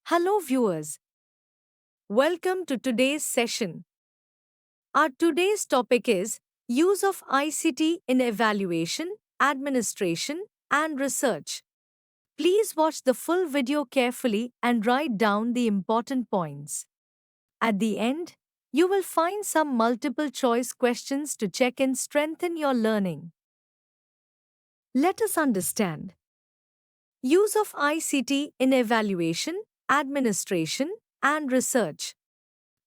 Hello, viewers. Welcome to today's session. Our today's topic is use of ICT in evaluation, administration, and research. Please watch the full video carefully and write down the important points. At the end, you will find some multiple choice questions to check and strengthen your learning. Let us understand. Use of ICT in evaluation, administration, and research.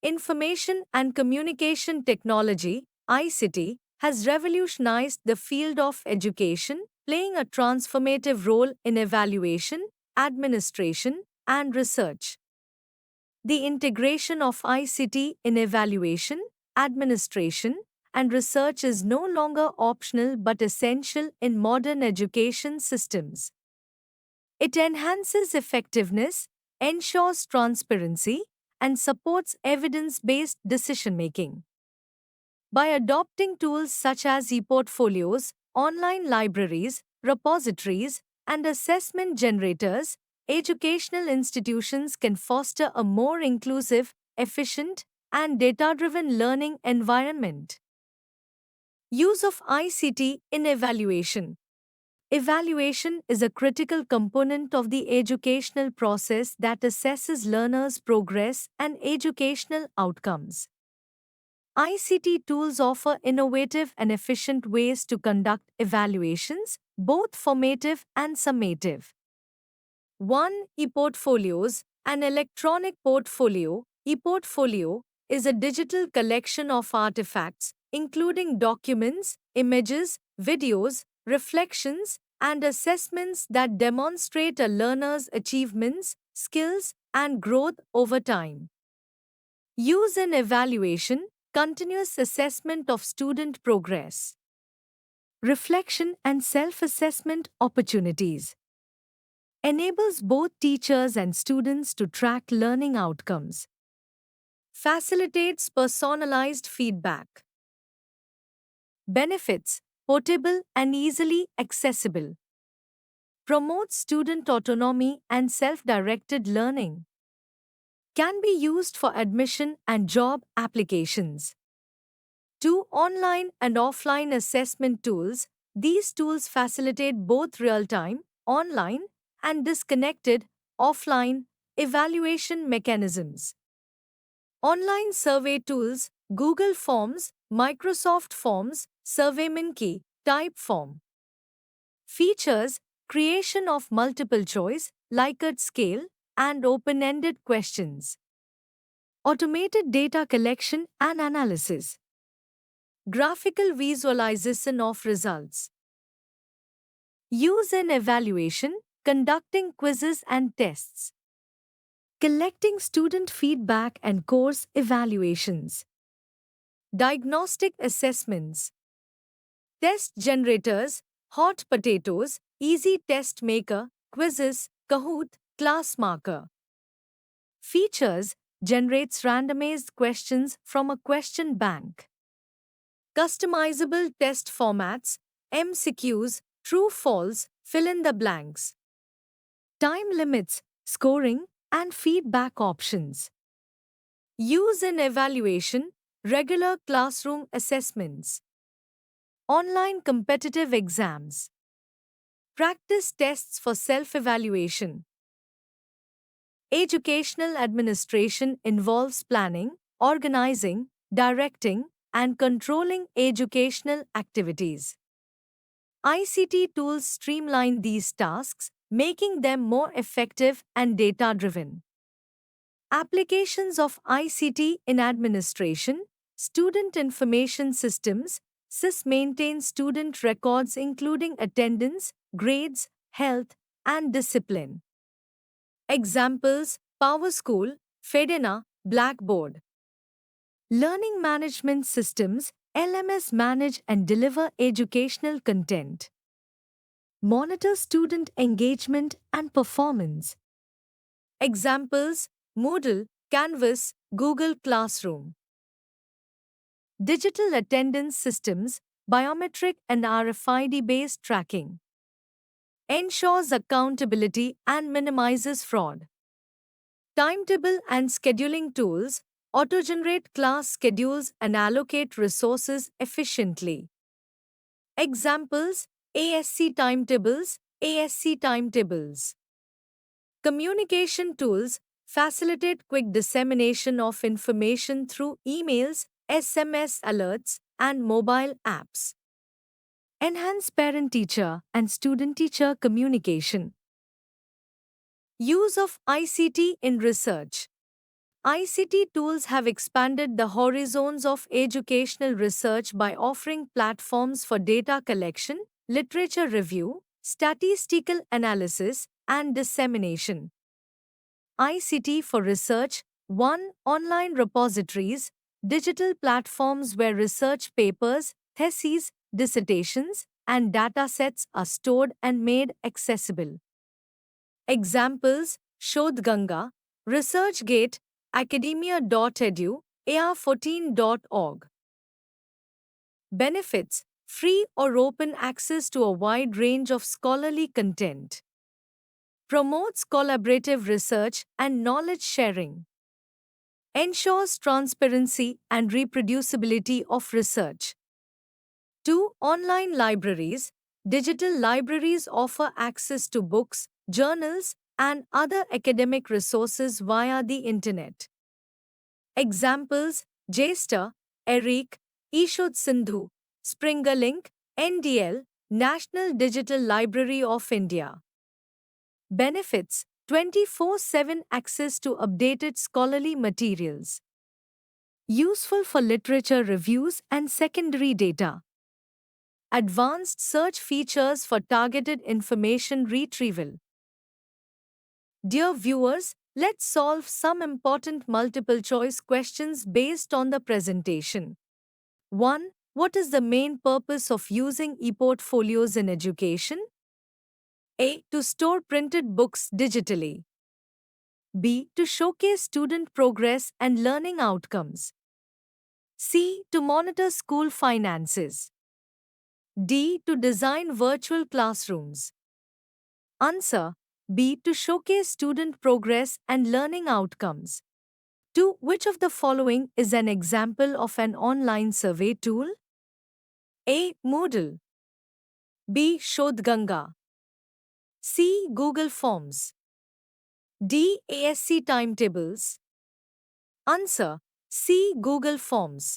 Information and Communication Technology (ICT) has revolutionized the field of education, playing a transformative role in evaluation, administration, and research. The integration of ICT in evaluation, administration, and research is no longer optional but essential in modern education systems. It enhances effectiveness, ensures transparency, and supports evidence based decision making. By adopting tools such as e portfolios, online libraries, repositories, and assessment generators, educational institutions can foster a more inclusive, efficient, and data driven learning environment. Use of ICT in evaluation. Evaluation is a critical component of the educational process that assesses learners' progress and educational outcomes. ICT tools offer innovative and efficient ways to conduct evaluations, both formative and summative. 1. E-portfolios. An electronic portfolio, e-portfolio, is a digital collection of artifacts, including documents, images, videos, reflections, and assessments that demonstrate a learner's achievements, skills, and growth over time. Use in evaluation, continuous assessment of student progress, reflection and self-assessment opportunities. Enables both teachers and students to track learning outcomes. Facilitates personalized feedback. Benefits: portable and easily accessible. Promotes student autonomy and self-directed learning. Can be used for admission and job applications. 2. Online and offline assessment tools. These tools facilitate both real-time, online, and disconnected, offline, evaluation mechanisms. Online survey tools, Google Forms, Microsoft Forms, SurveyMonkey, Typeform. Features: creation of multiple choice, Likert scale, and open-ended questions. Automated data collection and analysis. Graphical visualization of results. Use in evaluation, conducting quizzes and tests. Collecting student feedback and course evaluations. Diagnostic assessments. Test generators, hot potatoes, easy test maker, quizzes, Kahoot, class marker. Features: generates randomized questions from a question bank. Customizable test formats, MCQs, true false, fill in the blanks. Time limits, scoring, and feedback options. Use in evaluation, regular classroom assessments. Online competitive exams. Practice tests for self-evaluation. Educational administration involves planning, organizing, directing, and controlling educational activities. ICT tools streamline these tasks, making them more effective and data-driven. Applications of ICT in administration. Student information systems, SIS maintain student records including attendance, grades, health, and discipline. Examples: PowerSchool, Fedena, Blackboard. Learning management systems, LMS manage and deliver educational content. Monitor student engagement and performance. Examples: Moodle, Canvas, Google Classroom. Digital attendance systems, biometric and RFID-based tracking. Ensures accountability and minimizes fraud. Timetable and scheduling tools auto-generate class schedules and allocate resources efficiently. Examples: ASC timetables, ASC timetables. Communication tools facilitate quick dissemination of information through emails, SMS alerts, and mobile apps. Enhance parent-teacher and student-teacher communication. Use of ICT in research. ICT tools have expanded the horizons of educational research by offering platforms for data collection, literature review, statistical analysis, and dissemination. ICT for research: 1. Online repositories, digital platforms where research papers, theses, dissertations, and datasets are stored and made accessible. Examples: Shodhganga, ResearchGate, academia.edu, ar14.org. Benefits: free or open access to a wide range of scholarly content. Promotes collaborative research and knowledge sharing. Ensures transparency and reproducibility of research. 2. Online libraries. Digital libraries offer access to books, journals, and other academic resources via the Internet. Examples: Jester, Eric, Ishod Sindhu, Springerlink, NDL, National Digital Library of India. Benefits: 24/7 access to updated scholarly materials. Useful for literature reviews and secondary data. Advanced search features for targeted information retrieval. Dear viewers, let's solve some important multiple choice questions based on the presentation. 1. What is the main purpose of using e-portfolios in education? A. To store printed books digitally. B. To showcase student progress and learning outcomes. C. To monitor school finances. D. To design virtual classrooms. Answer: B. To showcase student progress and learning outcomes. 2. Which of the following is an example of an online survey tool? A. Moodle. B. Shodhganga. C. Google Forms. D. ASC timetables. Answer: C. Google Forms.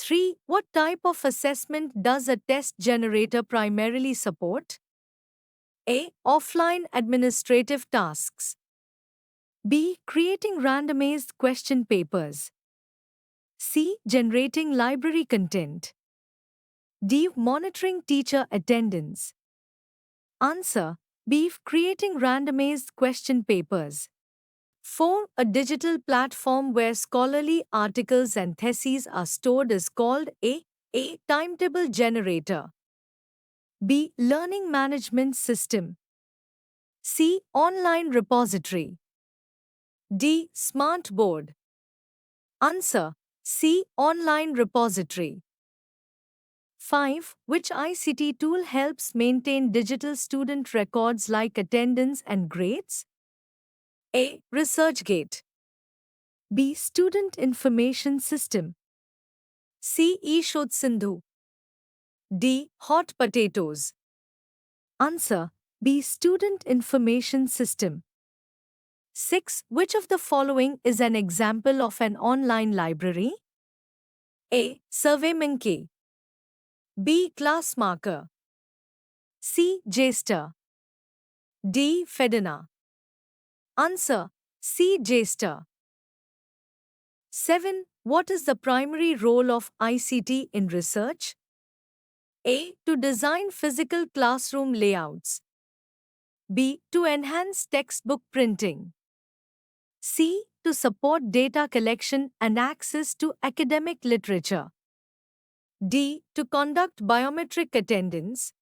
3. What type of assessment does a test generator primarily support? A. Offline administrative tasks. B. Creating randomized question papers. C. Generating library content. D. Monitoring teacher attendance. Answer: B. Creating randomized question papers. 4. A digital platform where scholarly articles and theses are stored is called A. Timetable generator. B. Learning management system. C. Online repository. D. Smart board. Answer: C. Online repository. 5. Which ICT tool helps maintain digital student records like attendance and grades? A. ResearchGate. B. Student Information System. C. Ishod Sindhu. D. Hot potatoes. Answer: B. Student Information System. 6. Which of the following is an example of an online library? A. SurveyMonkey. B. Classmarker. C. Jester. D. Fedina. Answer: C. Jester. 7. What is the primary role of ICT in research? A. To design physical classroom layouts. B. To enhance textbook printing. C. To support data collection and access to academic literature. D. To conduct biometric attendance.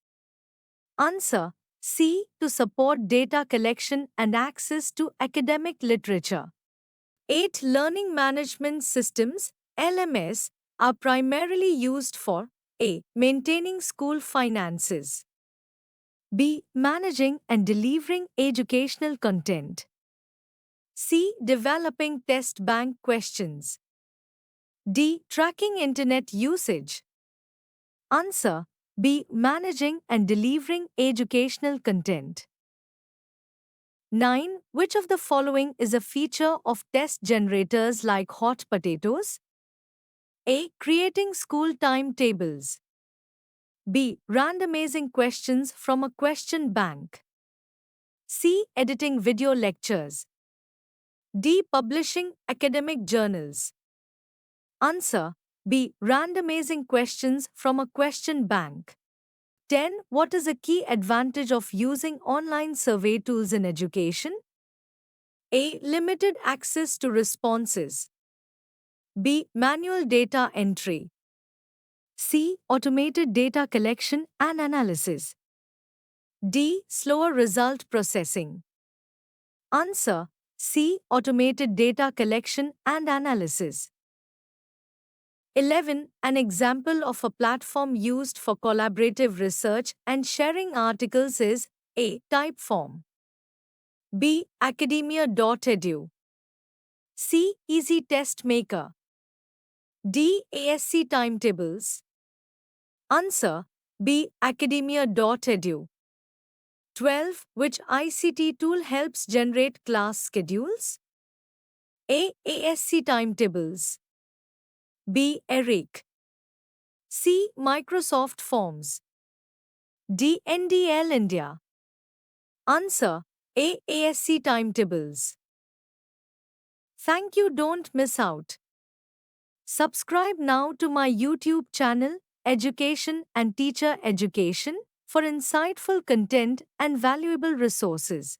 Answer: C. To support data collection and access to academic literature. 8. Learning management systems, LMS, are primarily used for A. Maintaining school finances. B. Managing and delivering educational content. Developing test bank questions. D. Tracking internet usage. Answer B. Managing and delivering educational content. 9. Which of the following is a feature of test generators like hot potatoes? A. Creating school timetables. B. Randomizing questions from a question bank. C. Editing video lectures. D. Publishing academic journals. Answer B. Randomizing questions from a question bank. 10. What is a key advantage of using online survey tools in education? A. Limited access to responses. B. Manual data entry. C. Automated data collection and analysis. D. Slower result processing. Answer C. Automated data collection and analysis. 11. An example of a platform used for collaborative research and sharing articles is A. Typeform. B. Academia.edu. C. Easy Test Maker. D. ASC Timetables. Answer B. Academia.edu. 12. Which ICT tool helps generate class schedules? A. ASC Timetables. B. ERIC. C. Microsoft Forms. D. NDL India. Answer A. ASC Timetables. Thank you, don't miss out. Subscribe now to my YouTube channel, Education and Teacher Education, for insightful content and valuable resources.